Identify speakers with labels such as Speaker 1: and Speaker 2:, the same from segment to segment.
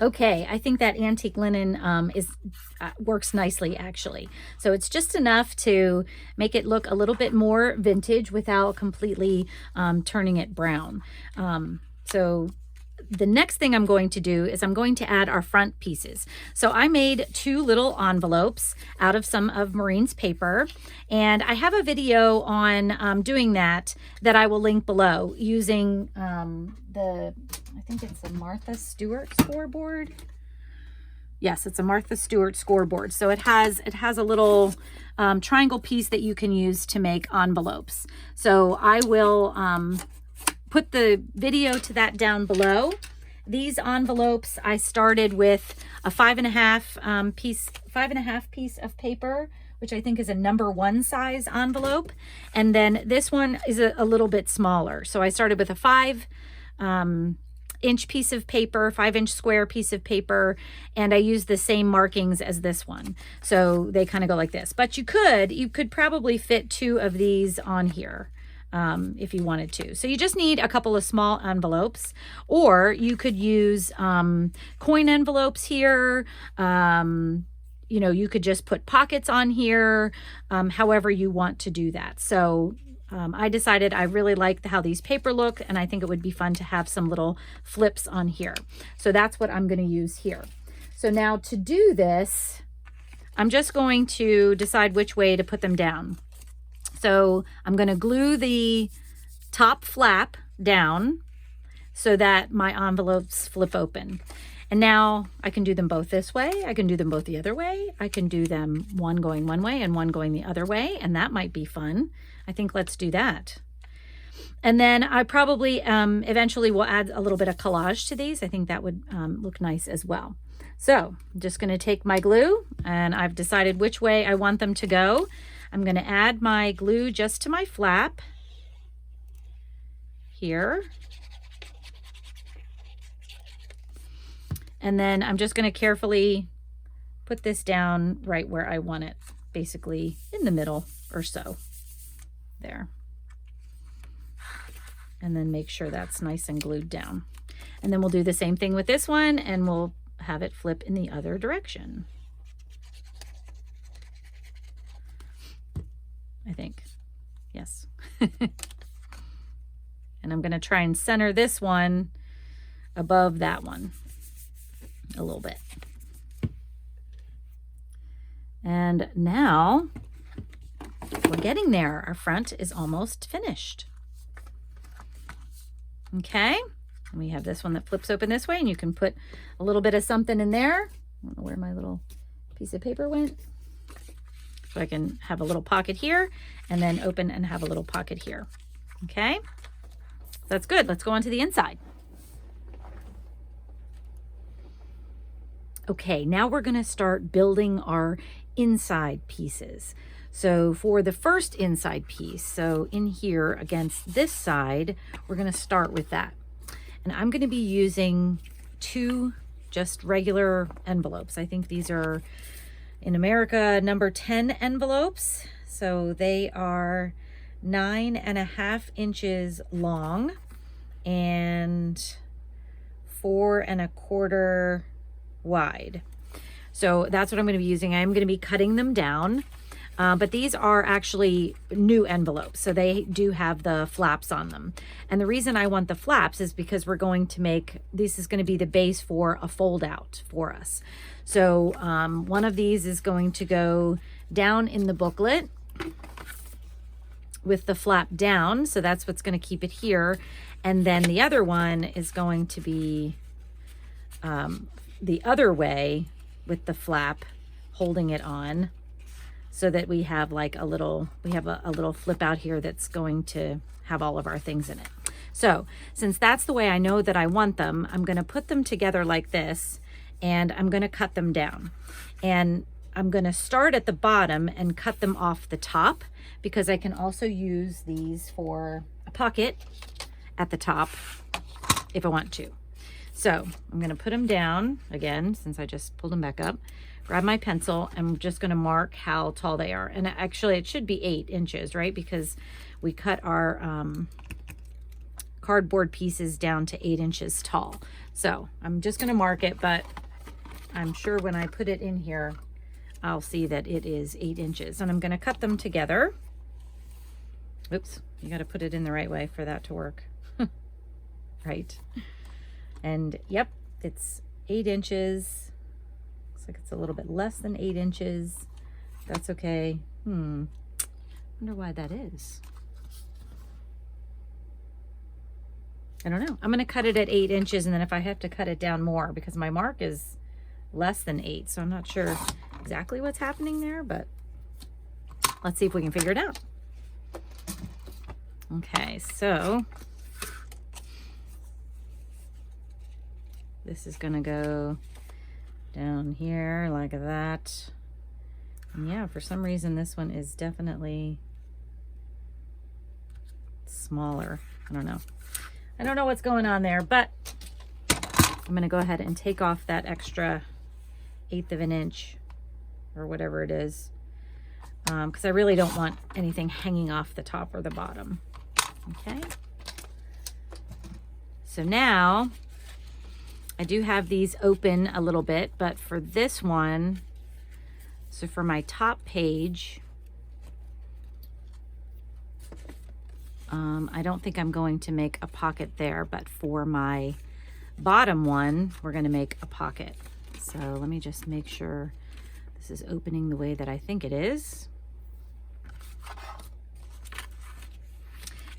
Speaker 1: Okay, I think that antique linen works nicely actually. So it's just enough to make it look a little bit more vintage without completely turning it brown. So the next thing I'm going to do is I'm going to add our front pieces. So I made 2 little envelopes out of some of Maureen's paper, and I have a video on doing that I will link below using I think it's a Martha Stewart scoreboard. Yes, it's a Martha Stewart scoreboard. So it has a little triangle piece that you can use to make envelopes. So I will put the video to that down below. These envelopes, I started with a 5.5 piece of paper, which I think is a number 1 size envelope. And then this one is a little bit smaller. So I started with a 5-inch piece of paper, 5-inch square piece of paper, and I used the same markings as this one. So they kind of go like this. But you could probably fit 2 of these on here. If you wanted to. So you just need a couple of small envelopes, or you could use coin envelopes here. You know, you could just put pockets on here, however you want to do that. So I decided I really like how these paper look, and I think it would be fun to have some little flips on here. So that's what I'm going to use here. So now to do this, I'm just going to decide which way to put them down. So I'm going to glue the top flap down so that my envelopes flip open. And now I can do them both this way. I can do them both the other way. I can do them one going one way and one going the other way. And that might be fun. I think let's do that. And then I probably eventually will add a little bit of collage to these. I think that would look nice as well. So I'm just going to take my glue, and I've decided which way I want them to go. I'm going to add my glue just to my flap here. And then I'm just going to carefully put this down right where I want it, basically in the middle or so. There. And then make sure that's nice and glued down. And then we'll do the same thing with this one, and we'll have it flip in the other direction. I think. Yes. And I'm going to try and center this one above that one a little bit. And now we're getting there. Our front is almost finished. Okay. And we have this one that flips open this way, and you can put a little bit of something in there. I don't know where my little piece of paper went. So I can have a little pocket here, and then open and have a little pocket here. Okay, that's good. Let's go on to the inside. Okay, now we're going to start building our inside pieces. So for the first inside piece, so in here against this side, we're going to start with that. And I'm going to be using 2 just regular envelopes. I think these are in America number 10 envelopes. So they are 9.5 inches long and 4.25 wide. So that's what I'm going to be using. I'm going to be cutting them down. But these are actually new envelopes, so they do have the flaps on them. And the reason I want the flaps is because we're going to make, this is going to be the base for a fold out for us. So one of these is going to go down in the booklet with the flap down. So that's what's going to keep it here. And then the other one is going to be the other way with the flap holding it on, so that we have like a little, we have a little flip out here that's going to have all of our things in it. So since that's the way I know that I want them, I'm going to put them together like this, and I'm going to cut them down. And I'm going to start at the bottom and cut them off the top, because I can also use these for a pocket at the top if I want to. So I'm going to put them down again, since I just pulled them back up. Grab my pencil, and I'm just going to mark how tall they are. And actually it should be 8 inches, right? Because we cut our cardboard pieces down to 8 inches tall. So I'm just going to mark it, but I'm sure when I put it in here, I'll see that it is 8 inches. And I'm going to cut them together. Oops, you got to put it in the right way for that to work. Right. And yep, it's 8 inches. Looks like it's a little bit less than 8 inches. That's okay. Wonder why that is. I don't know. I'm going to cut it at 8 inches, and then if I have to cut it down more, because my mark is less than 8, so I'm not sure exactly what's happening there, but let's see if we can figure it out. Okay, so this is going to go down here like that. And yeah, for some reason this one is definitely smaller. I don't know. I don't know what's going on there, but I'm going to go ahead and take off that extra 1/8 of an inch or whatever it is, because I really don't want anything hanging off the top or the bottom. Okay. So now I do have these open a little bit, but for this one, so for my top page, I don't think I'm going to make a pocket there, but for my bottom one, we're going to make a pocket. So let me just make sure this is opening the way that I think it is.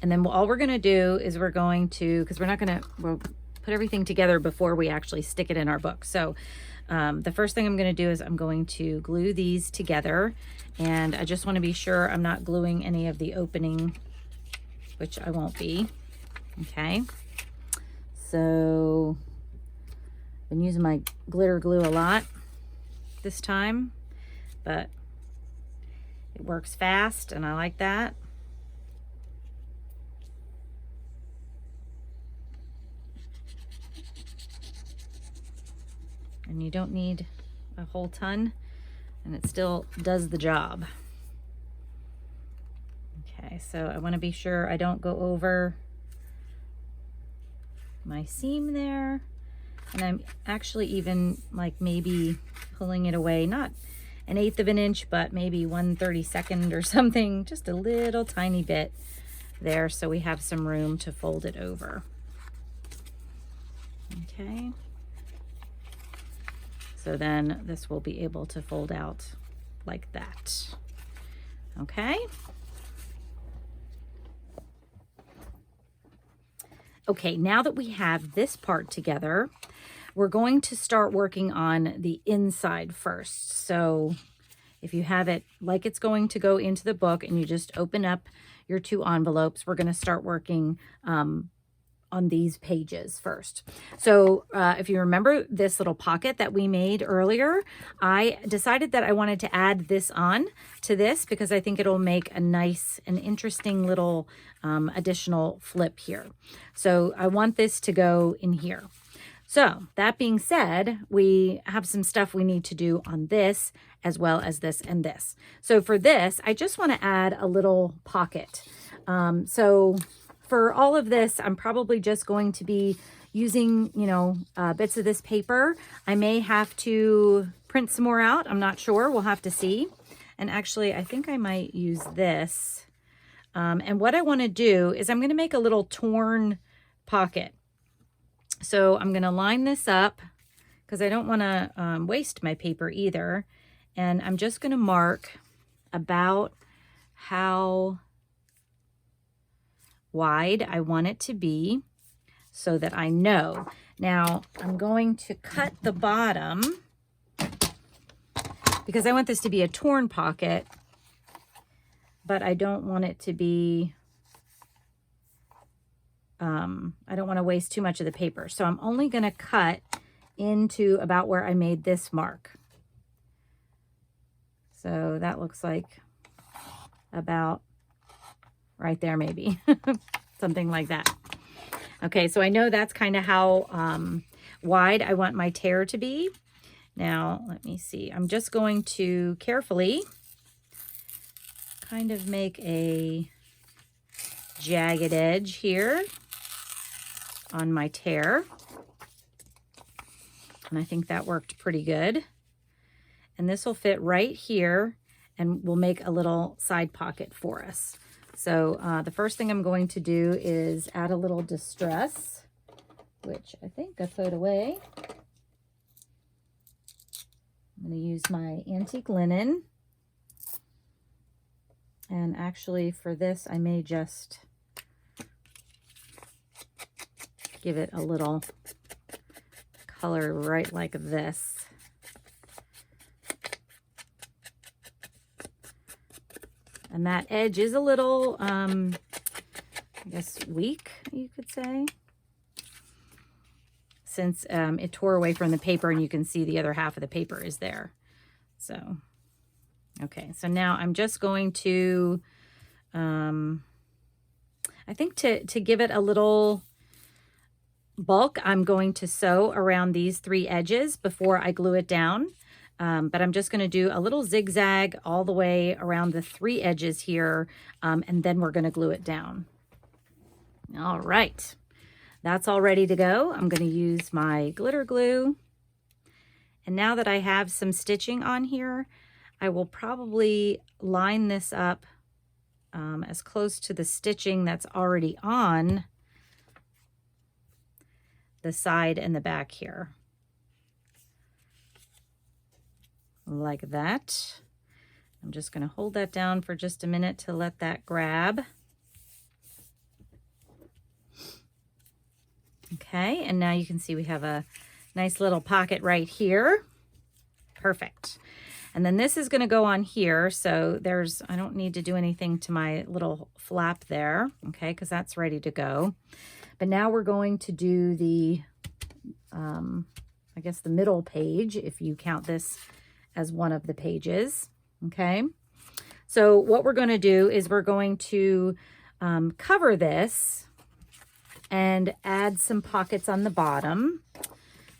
Speaker 1: And then all we're going to do is we're going to, because we'll put everything together before we actually stick it in our book. So the first thing I'm going to do is I'm going to glue these together, and I just want to be sure I'm not gluing any of the opening, which I won't be. Okay. So I've been using my glitter glue a lot this time, but it works fast and I like that. And you don't need a whole ton, and it still does the job. Okay, so I want to be sure I don't go over my seam there. And I'm actually even like maybe pulling it away, not 1/8 of an inch, but maybe 1/32 or something, just a little tiny bit there, so we have some room to fold it over. Okay. So then this will be able to fold out like that. Okay. Okay, now that we have this part together, we're going to start working on the inside first. So if you have it like it's going to go into the book and you just open up your 2 envelopes, we're going to start working on these pages first. So if you remember this little pocket that we made earlier, I decided that I wanted to add this on to this because I think it'll make a nice and interesting little additional flip here. So I want this to go in here. So that being said, we have some stuff we need to do on this as well as this and this. So for this, I just want to add a little pocket. So for all of this, I'm probably just going to be using, bits of this paper. I may have to print some more out. I'm not sure. We'll have to see. And actually, I think I might use this. And what I want to do is I'm going to make a little torn pocket. So I'm going to line this up because I don't want to waste my paper either. And I'm just going to mark about how wide I want it to be so that I know. Now I'm going to cut the bottom because I want this to be a torn pocket, but I don't want it to be, I don't want to waste too much of the paper. So I'm only going to cut into about where I made this mark. So that looks like about right there, maybe something like that. Okay, so I know that's kind of how wide I want my tear to be. Now, let me see. I'm just going to carefully kind of make a jagged edge here on my tear. And I think that worked pretty good. And this will fit right here and will make a little side pocket for us. So the first thing I'm going to do is add a little distress, which I think I put away. I'm going to use my antique linen. And actually for this, I may just give it a little color right like this. And that edge is a little, I guess, weak, you could say, since it tore away from the paper, and you can see the other half of the paper is there. So, okay, so now I'm just going to, I think to give it a little bulk, I'm going to sew around these 3 edges before I glue it down. But I'm just going to do a little zigzag all the way around the 3 edges here, and then we're going to glue it down. All right, that's all ready to go. I'm going to use my glitter glue. And now that I have some stitching on here, I will probably line this up as close to the stitching that's already on the side and the back here. Like that. I'm just going to hold that down for just a minute to let that grab. Okay, and now you can see we have a nice little pocket right here. Perfect. And then this is going to go on here, so I don't need to do anything to my little flap there, okay, because that's ready to go. But now we're going to do the, I guess the middle page, if you count this as one of the pages, okay? So what we're going to do is we're going to cover this and add some pockets on the bottom.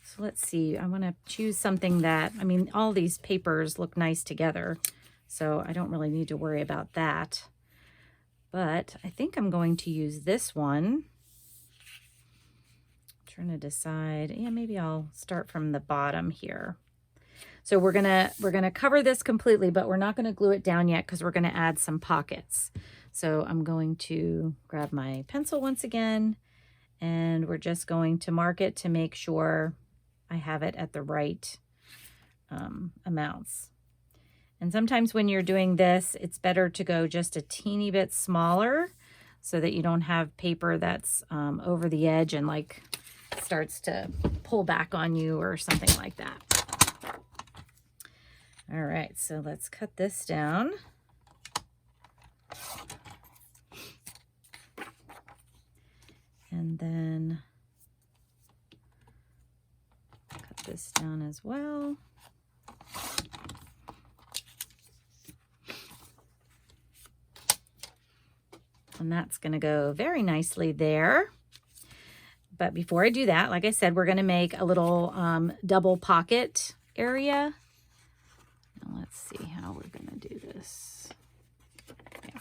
Speaker 1: So let's see, I want to choose something that, I mean, all these papers look nice together, so I don't really need to worry about that. But I think I'm going to use this one. I'm trying to decide, yeah, maybe I'll start from the bottom here. So we're gonna cover this completely, but we're not gonna glue it down yet because we're gonna add some pockets. So I'm going to grab my pencil once again, and we're just going to mark it to make sure I have it at the right amounts. And sometimes when you're doing this, it's better to go just a teeny bit smaller so that you don't have paper that's over the edge and like starts to pull back on you or something like that. All right, so let's cut this down. And then cut this down as well. And that's going to go very nicely there. But before I do that, like I said, we're going to make a little double pocket area. Let's see how we're going to do this. Yeah.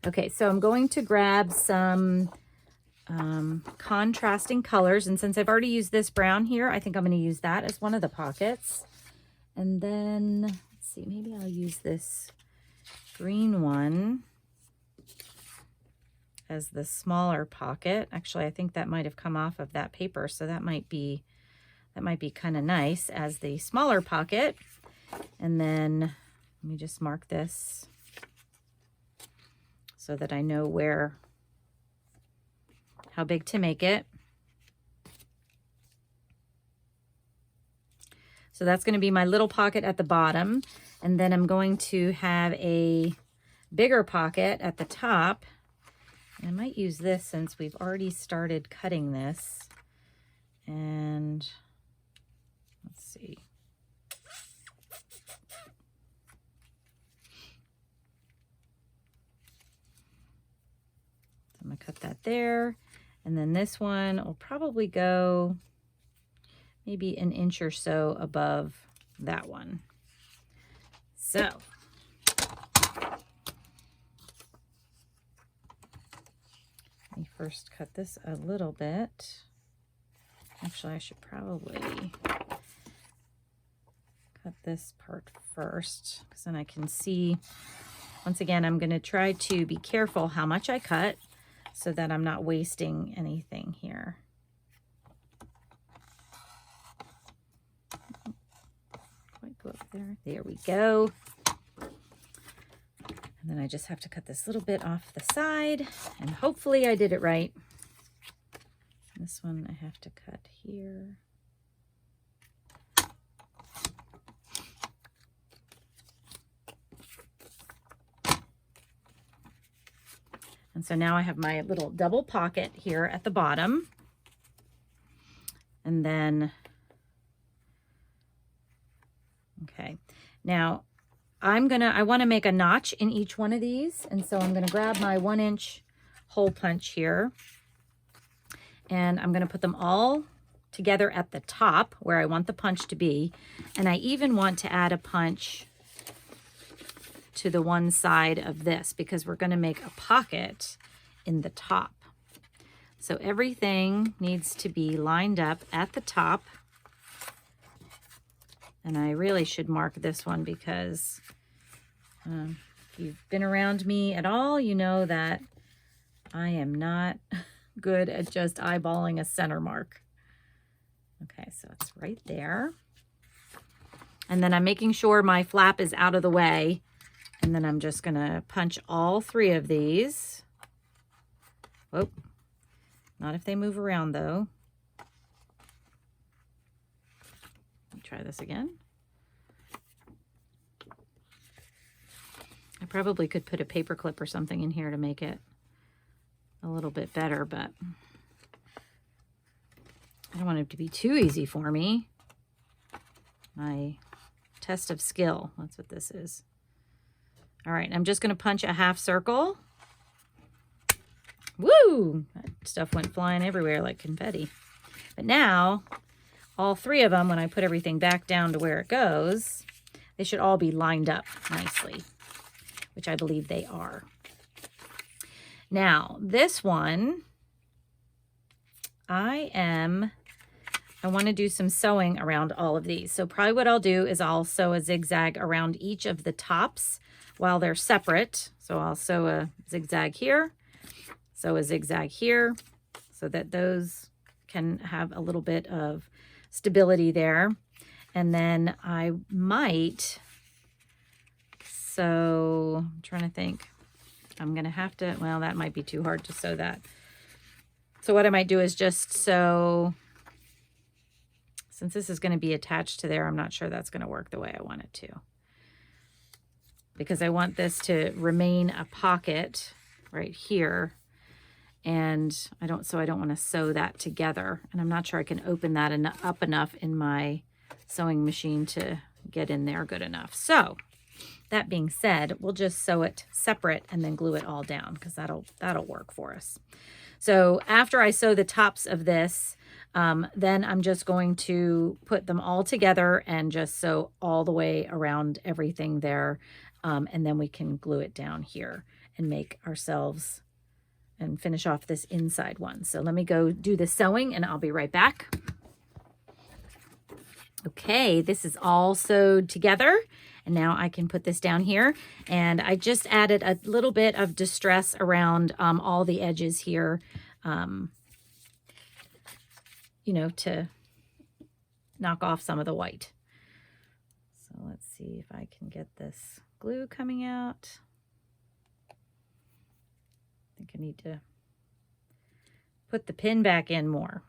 Speaker 1: Okay, so I'm going to grab some contrasting colors. And since I've already used this brown here, I think I'm going to use that as one of the pockets. And then, let's see, maybe I'll use this green one as the smaller pocket. Actually, I think that might have come off of that paper, so that might be kind of nice as the smaller pocket. And then let me just mark this so that I know how big to make it. So that's going to be my little pocket at the bottom. And then I'm going to have a bigger pocket at the top. And I might use this since we've already started cutting this. And let's see. I'm going to cut that there. And then this one will probably go maybe an inch or so above that one. So let me first cut this a little bit. Actually, I should probably cut this part first because then I can see. Once again, I'm going to try to be careful how much I cut so that I'm not wasting anything here. Quite go up there. There we go. And then I just have to cut this little bit off the side, and hopefully I did it right. This one I have to cut here. And so now I have my little double pocket here at the bottom. And then, okay, now I want to make a notch in each one of these. And so I'm going to grab my 1-inch hole punch here. And I'm going to put them all together at the top where I want the punch to be. And I even want to add a punch to the one side of this because we're going to make a pocket in the top. So everything needs to be lined up at the top. And I really should mark this one because if you've been around me at all, you know that I am not good at just eyeballing a center mark. Okay, so it's right there. And then I'm making sure my flap is out of the way. And then I'm just going to punch all 3 of these. Whoop. Not if they move around, though. Let me try this again. I probably could put a paper clip or something in here to make it a little bit better, but I don't want it to be too easy for me. My test of skill, that's what this is. All right, I'm just going to punch a half circle. Woo! That stuff went flying everywhere like confetti. But now, all 3 of them, when I put everything back down to where it goes, they should all be lined up nicely, which I believe they are. Now, this one, I want to do some sewing around all of these. So probably what I'll do is I'll sew a zigzag around each of the tops while they're separate. So I'll sew a zigzag here, sew a zigzag here, so that those can have a little bit of stability there. And then I might sew, I'm trying to think, I'm going to have to, well, that might be too hard to sew that. So what I might do is just sew, since this is going to be attached to there, I'm not sure that's going to work the way I want it to. Because I want this to remain a pocket right here. And I don't want to sew that together. And I'm not sure I can open that up enough in my sewing machine to get in there good enough. So that being said, we'll just sew it separate and then glue it all down because that'll work for us. So after I sew the tops of this, then I'm just going to put them all together and just sew all the way around everything there. And then we can glue it down here and make ourselves and finish off this inside one. So let me go do the sewing and I'll be right back. Okay, this is all sewed together. And now I can put this down here. And I just added a little bit of distress around all the edges here, you know, to knock off some of the white. So let's see if I can get this glue coming out. I think I need to put the pin back in more.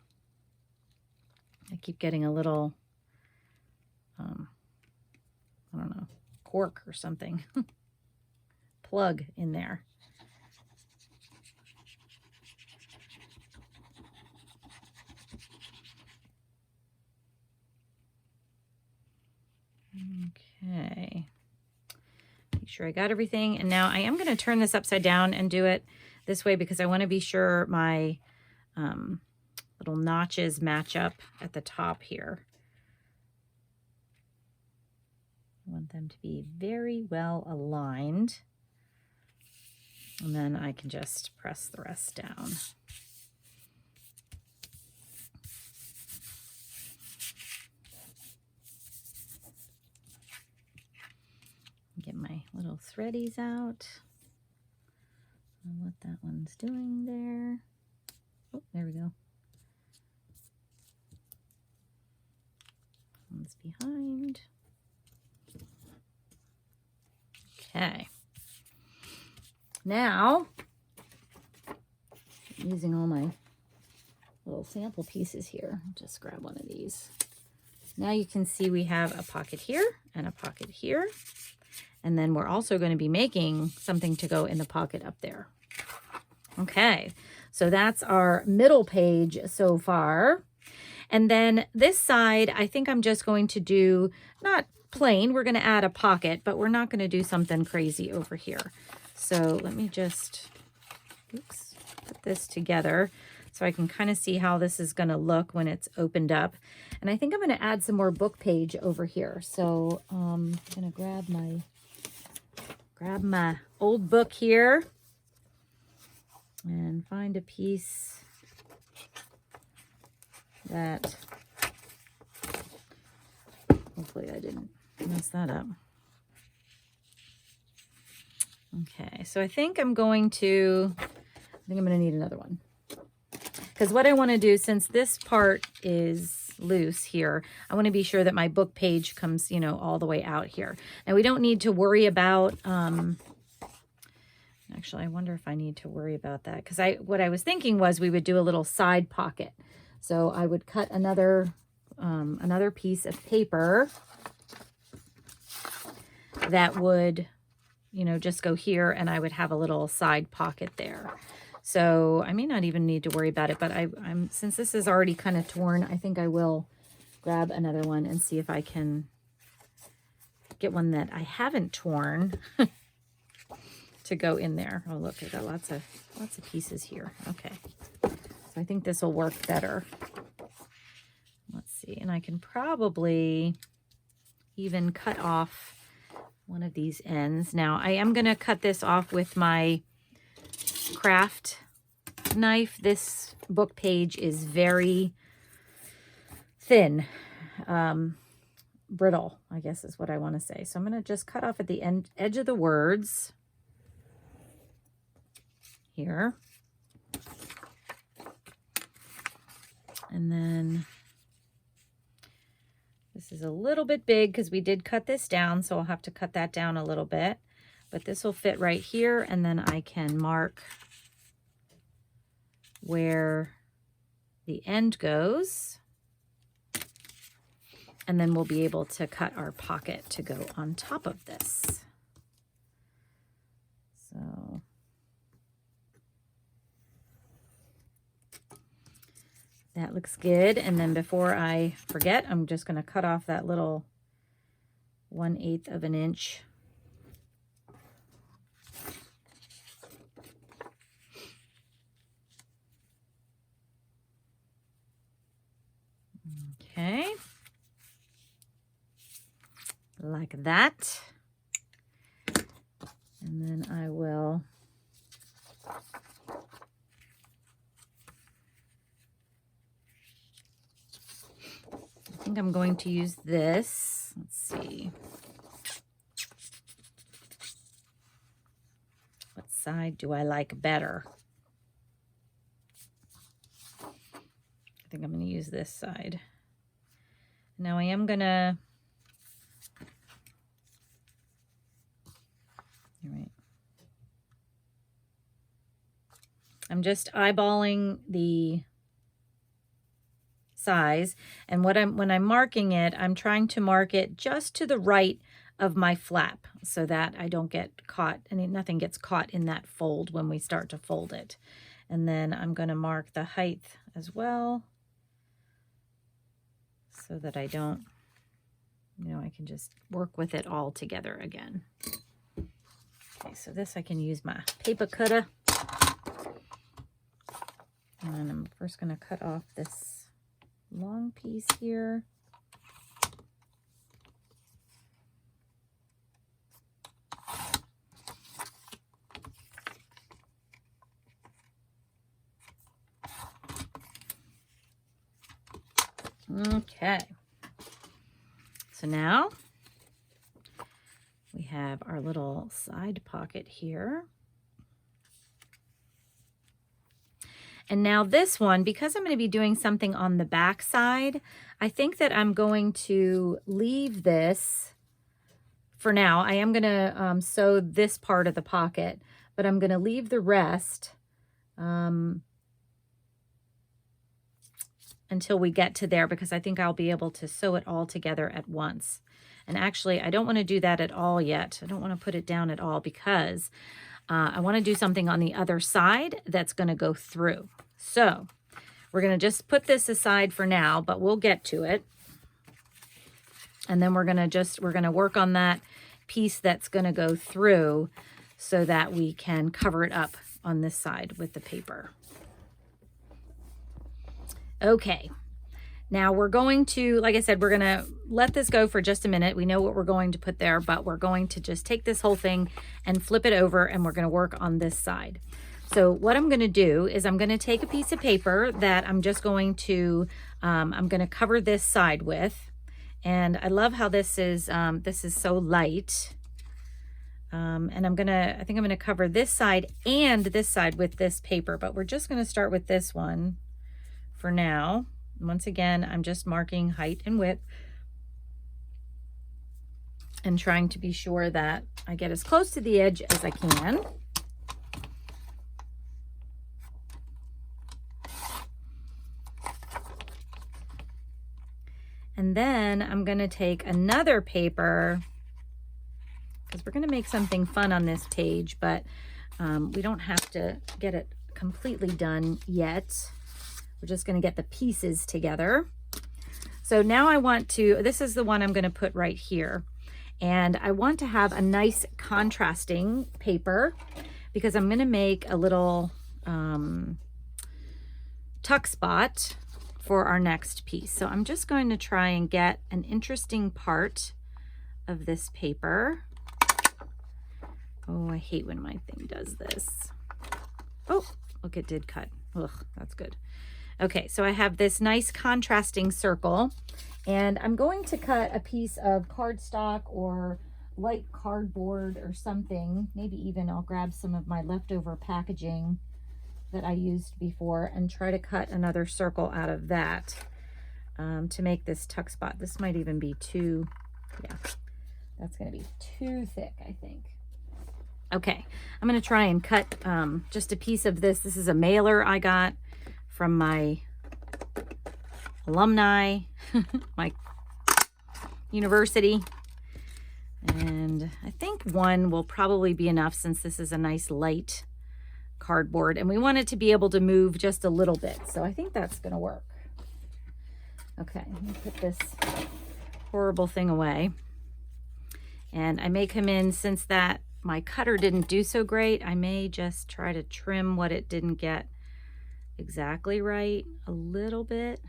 Speaker 1: I keep getting a little, I don't know, cork or something, plug in there. Okay. Make sure I got everything. And now I am going to turn this upside down and do it this way because I want to be sure my little notches match up at the top here. I want them to be very well aligned. And then I can just press the rest down. little threadies out. And what that one's doing there. Oh, there we go. One's behind. Okay. Now, using all my little sample pieces here, I'll just grab one of these. Now you can see we have a pocket here and a pocket here. And then we're also going to be making something to go in the pocket up there. Okay, so that's our middle page so far. And then this side, I think I'm just going to do, not plain, we're going to add a pocket, but we're not going to do something crazy over here. So let me just, oops, put this together so I can kind of see how this is going to look when it's opened up. And I think I'm going to add some more book page over here. So I'm going to grab my old book here and find a piece that, hopefully I didn't mess that up. Okay, so I think I'm going to need another one. Because what I want to do, since this part is loose here, I want to be sure that my book page comes, you know, all the way out here. Now we don't need to worry about, actually, I wonder if I need to worry about that. Because what I was thinking was we would do a little side pocket. So I would cut another piece of paper that would, you know, just go here, and I would have a little side pocket there. So I may not even need to worry about it, but I'm since this is already kind of torn, I think I will grab another one and see if I can get one that I haven't torn to go in there. Oh, look, I got lots of pieces here. Okay. So I think this will work better. Let's see. And I can probably even cut off one of these ends. Now, I am going to cut this off with my craft knife. This book page is very thin, brittle, I guess is what I want to say. So I'm going to just cut off at the edge of the words here. And then this is a little bit big because we did cut this down, so I'll have to cut that down a little bit. But this will fit right here, and then I can mark where the end goes. And then we'll be able to cut our pocket to go on top of this. So that looks good. And then before I forget, I'm just going to cut off that little 1/8 of an inch. Okay. Like that. And then I will I think I'm going to use this. Let's see. What side do I like better? I think I'm going to use this side. Now I am going to, all right. I'm just eyeballing the size, and when I'm marking it, I'm trying to mark it just to the right of my flap so that I don't get caught, and nothing gets caught in that fold when we start to fold it. And then I'm going to mark the height as well so that I don't, you know, I can just work with it all together again. Okay, so this I can use my paper cutter. And I'm first going to cut off this long piece here. Okay. So now We have our little side pocket here. And now this one, because I'm going to be doing something on the back side, I think that I'm going to leave this for now. I am going to sew this part of the pocket, but I'm going to leave the rest until we get to there, because I think I'll be able to sew it all together at once. And actually, I don't want to do that at all yet. I don't want to put it down at all, because I want to do something on the other side that's going to go through. So we're going to just put this aside for now, but we'll get to it. And then we're going to work on that piece that's going to go through so that we can cover it up on this side with the paper. Okay. Now we're going to, like I said, we're going to let this go for just a minute. We know what we're going to put there, but we're going to just take this whole thing and flip it over, and we're going to work on this side. So what I'm going to do is I'm going to take a piece of paper that I'm just going to, I'm going to cover this side with. And I love how this is so light. And I think I'm going to cover this side and this side with this paper, but we're just going to start with this one for now. Once again, I'm just marking height and width and trying to be sure that I get as close to the edge as I can. And then I'm going to take another paper, because we're going to make something fun on this page, but we don't have to get it completely done yet. We're just going to get the pieces together. So now I want to, this is the one I'm going to put right here. And I want to have a nice contrasting paper, because I'm going to make a little tuck spot for our next piece. So I'm just going to try and get an interesting part of this paper. Oh, I hate when my thing does this. Oh, look, it did cut. Ugh, that's good. Okay, so I have this nice contrasting circle, and I'm going to cut a piece of cardstock or light cardboard or something. Maybe even I'll grab some of my leftover packaging that I used before and try to cut another circle out of that to make this tuck spot. This might even be too, yeah, that's going to be too thick, I think. Okay, I'm going to try and cut just a piece of this. This is a mailer I got from my alumni, my university. And I think one will probably be enough, since this is a nice light cardboard, and we want it to be able to move just a little bit. So I think that's going to work. Okay, let me put this horrible thing away. And I may come in, since that my cutter didn't do so great, I may just try to trim what it didn't get exactly right a little bit.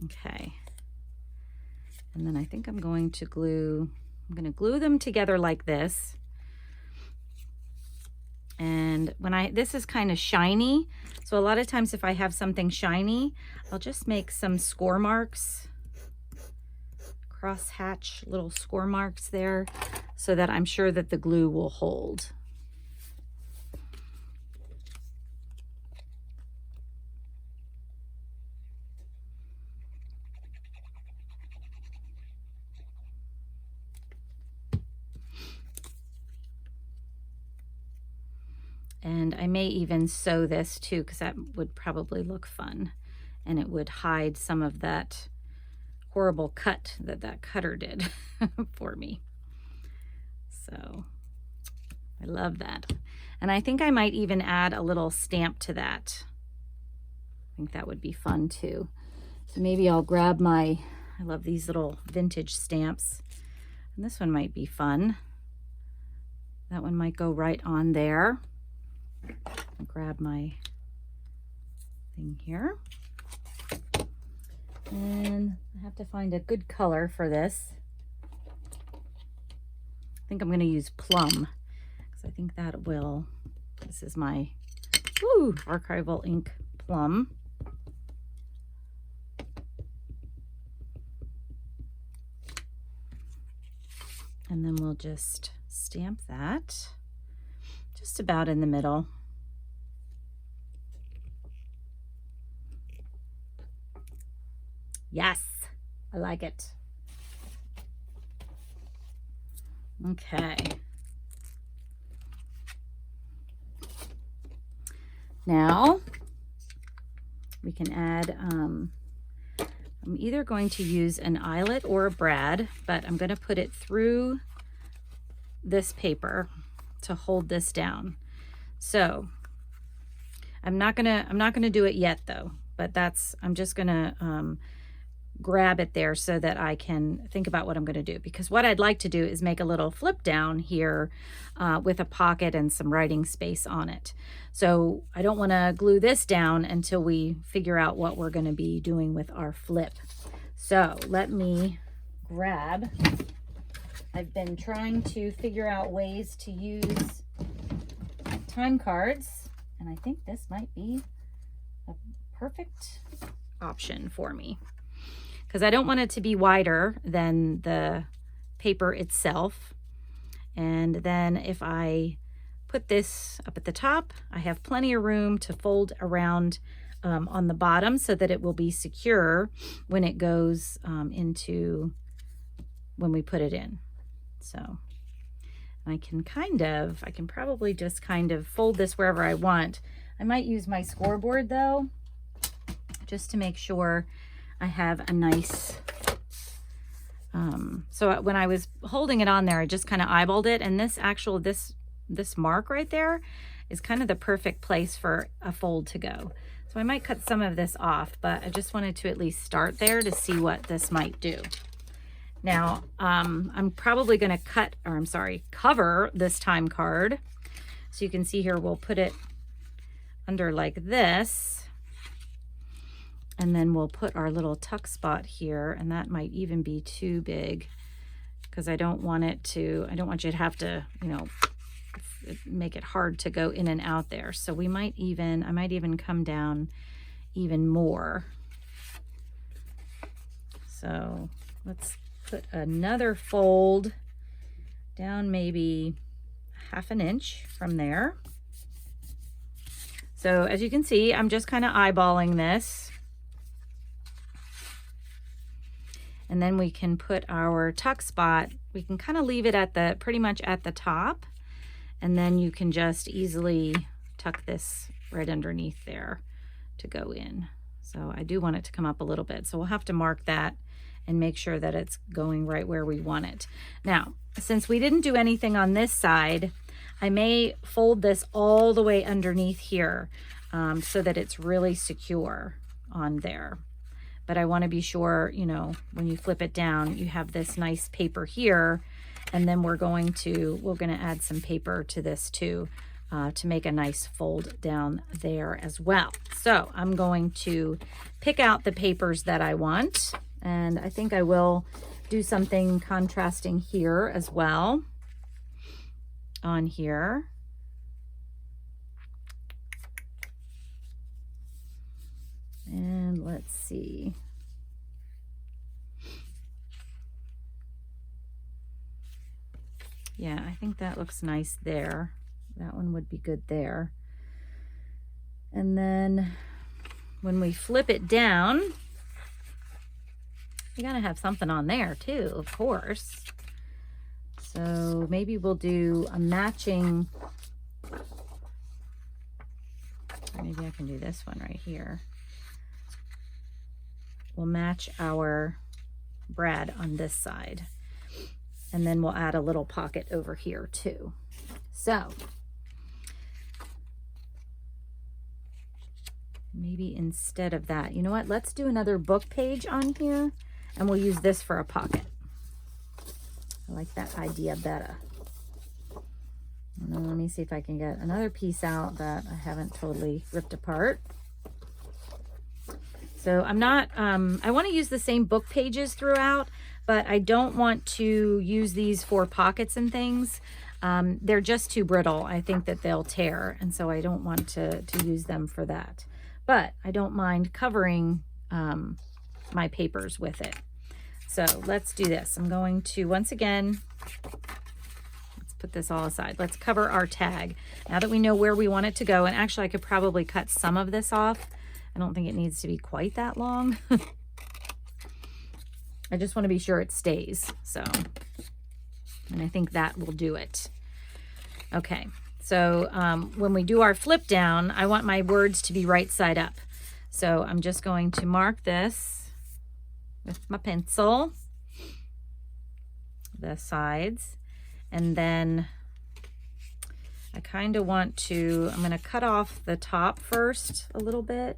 Speaker 1: Okay. And then I think I'm going to glue them together like this. And when this is kind of shiny, so a lot of times if I have something shiny, I'll just make some score marks, cross hatch little score marks there, so that I'm sure that the glue will hold. And I may even sew this too, because that would probably look fun, and it would hide some of that horrible cut that cutter did for me. So I love that. And I think I might even add a little stamp to that. I think that would be fun too. So maybe I'll grab I love these little vintage stamps, and this one might be fun. That one might go right on there. I'll grab my thing here, and I have to find a good color for this. I think I'm going to use plum, because I think that will, this is my archival ink plum. And then we'll just stamp that just about in the middle. Yes, I like it. Okay. Now we can add, I'm either going to use an eyelet or a brad, but I'm going to put it through this paper to hold this down. So I'm not gonna do it yet though, but I'm just gonna grab it there so that I can think about what I'm going to do, because what I'd like to do is make a little flip down here with a pocket and some writing space on it. So I don't want to glue this down until we figure out what we're going to be doing with our flip. So let me grab, I've been trying to figure out ways to use time cards, and I think this might be a perfect option for me, because I don't want it to be wider than the paper itself. And then if I put this up at the top, I have plenty of room to fold around on the bottom so that it will be secure when it goes when we put it in. So I can probably just kind of fold this wherever I want. I might use my scoreboard though, just to make sure I have a nice, so when I was holding it on there, I just kind of eyeballed it, and this mark right there is kind of the perfect place for a fold to go. So I might cut some of this off, but I just wanted to at least start there to see what this might do. Now, I'm probably going to cover this time card. So you can see here, we'll put it under like this, and then we'll put our little tuck spot here, and that might even be too big because I don't want you to have to, make it hard to go in and out there. So I might even come down even more. So let's put another fold down, maybe 1/2 inch from there. So as you can see, I'm just kind of eyeballing this. And then we can put our tuck spot, we can kind of leave it pretty much at the top. And then you can just easily tuck this right underneath there to go in. So I do want it to come up a little bit. So we'll have to mark that and make sure that it's going right where we want it. Now, since we didn't do anything on this side, I may fold this all the way underneath here so that it's really secure on there. But I want to be sure, when you flip it down, you have this nice paper here, and then we're going to add some paper to this too to make a nice fold down there as well. So I'm going to pick out the papers that I want, and I think I will do something contrasting here as well on here. And let's see. Yeah, I think that looks nice there. That one would be good there. And then when we flip it down, you gotta have something on there too, of course. So maybe we'll do a matching, maybe I can do this one right here. We'll match our brad on this side, and then we'll add a little pocket over here too. So maybe instead of that, you know what, let's do another book page on here, and we'll use this for a pocket. I like that idea better. And then let me see if I can get another piece out that I haven't totally ripped apart. So I'm not, I want to use the same book pages throughout, but I don't want to use these for pockets and things. They're just too brittle. I think that they'll tear, and so I don't want to use them for that. But I don't mind covering my papers with it. So let's do this. I'm going to, once again, let's put this all aside. Let's cover our tag. Now that we know where we want it to go, and actually I could probably cut some of this off. I don't think it needs to be quite that long. I just want to be sure it stays. So, and I think that will do it. Okay, so when we do our flip down, I want my words to be right side up. So I'm just going to mark this with my pencil, the sides, and then I kind of want to, I'm going to cut off the top first a little bit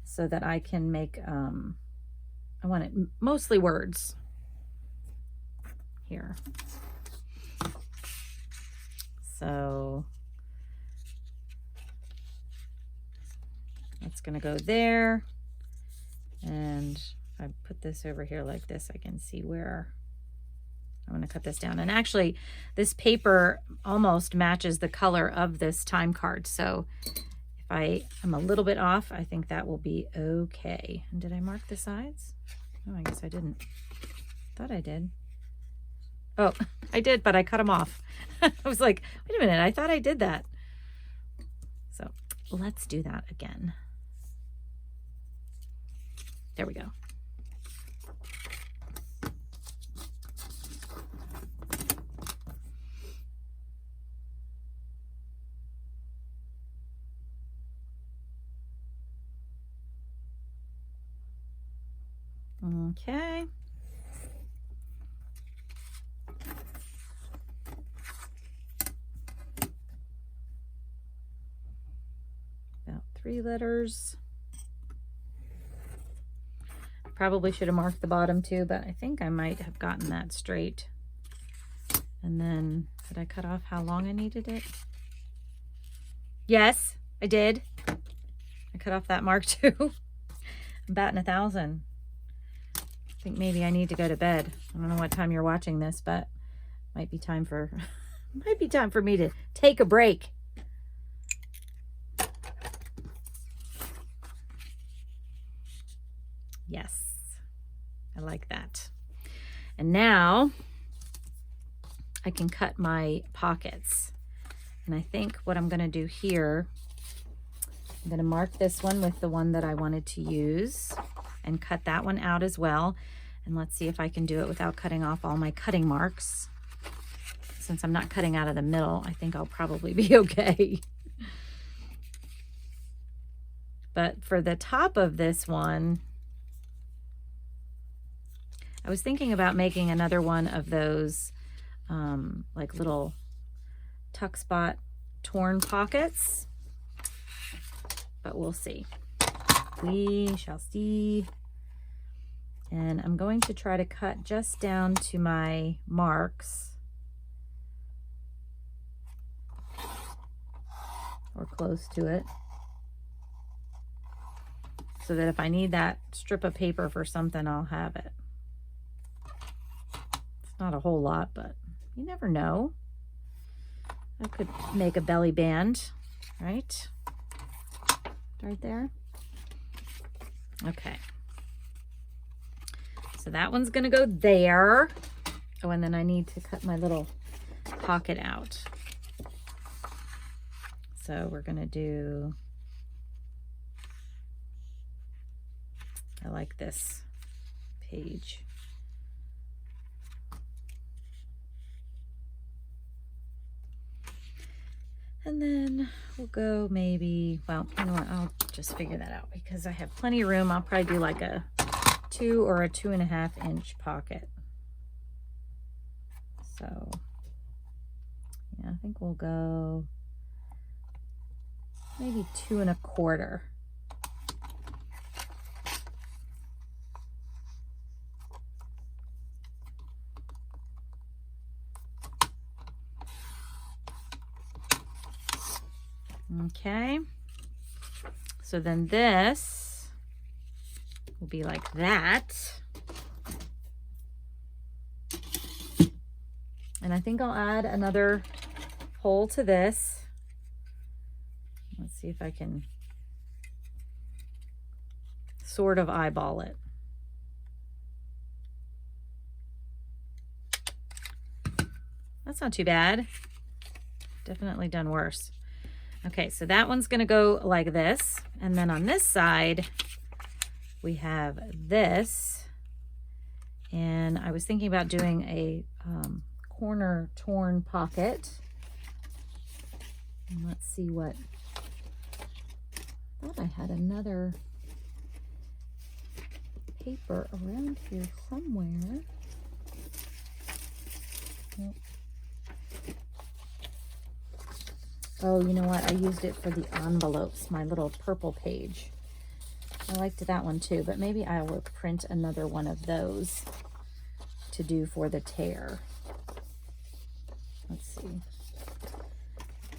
Speaker 1: so that I can make, I want it mostly words here. So that's going to go there. And if I put this over here like this, I can see where I'm going to cut this down. And actually, this paper almost matches the color of this time card. So if I am a little bit off, I think that will be okay. And did I mark the sides? Oh, I guess I didn't. Thought I did. Oh, I did, but I cut them off. I was like, wait a minute, I thought I did that. So let's do that again. There we go. Okay. About 3 letters. Probably should have marked the bottom too, but I think I might have gotten that straight. And then, did I cut off how long I needed it? Yes, I did. I cut off that mark too. I'm batting 1,000. I think maybe I need to go to bed. I don't know what time you're watching this, but might be time for me to take a break. Yes, I like that. And now I can cut my pockets. And I think what I'm going to do here, I'm going to mark this one with the one that I wanted to use and cut that one out as well. And let's see if I can do it without cutting off all my cutting marks. Since I'm not cutting out of the middle, I think I'll probably be okay. But for the top of this one, I was thinking about making another one of those like little tuck spot torn pockets, but we'll see. We shall see. And I'm going to try to cut just down to my marks, or close to it, so that if I need that strip of paper for something, I'll have it. It's not a whole lot, but you never know. I could make a belly band, right? Right there. Okay. So that one's gonna go there. Oh, and then I need to cut my little pocket out. So we're gonna do, I like this page. And then we'll go maybe, well, you know what, I'll just figure that out because I have plenty of room. I'll probably do like a 2 or a 2.5 inch pocket. So yeah, I think we'll go maybe 2 1/4. Okay, so then this will be like that. And I think I'll add another hole to this. Let's see if I can sort of eyeball it. That's not too bad. Definitely done worse. Okay, so that one's gonna go like this. And then on this side, we have this. And I was thinking about doing a corner torn pocket. And let's see what, I thought I had another paper around here somewhere. Nope. Oh, you know what? I used it for the envelopes, my little purple page. I liked that one too, but maybe I will print another one of those to do for the tear. Let's see.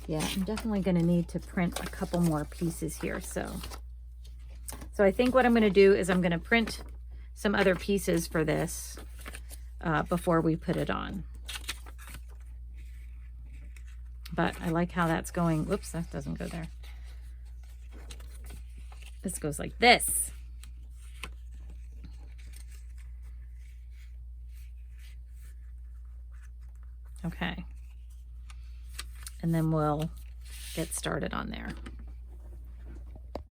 Speaker 1: Yeah, I'm definitely going to need to print a couple more pieces here. So I think what I'm going to do is I'm going to print some other pieces for this before we put it on. But I like how that's going. Whoops, that doesn't go there. This goes like this. Okay. And then we'll get started on there.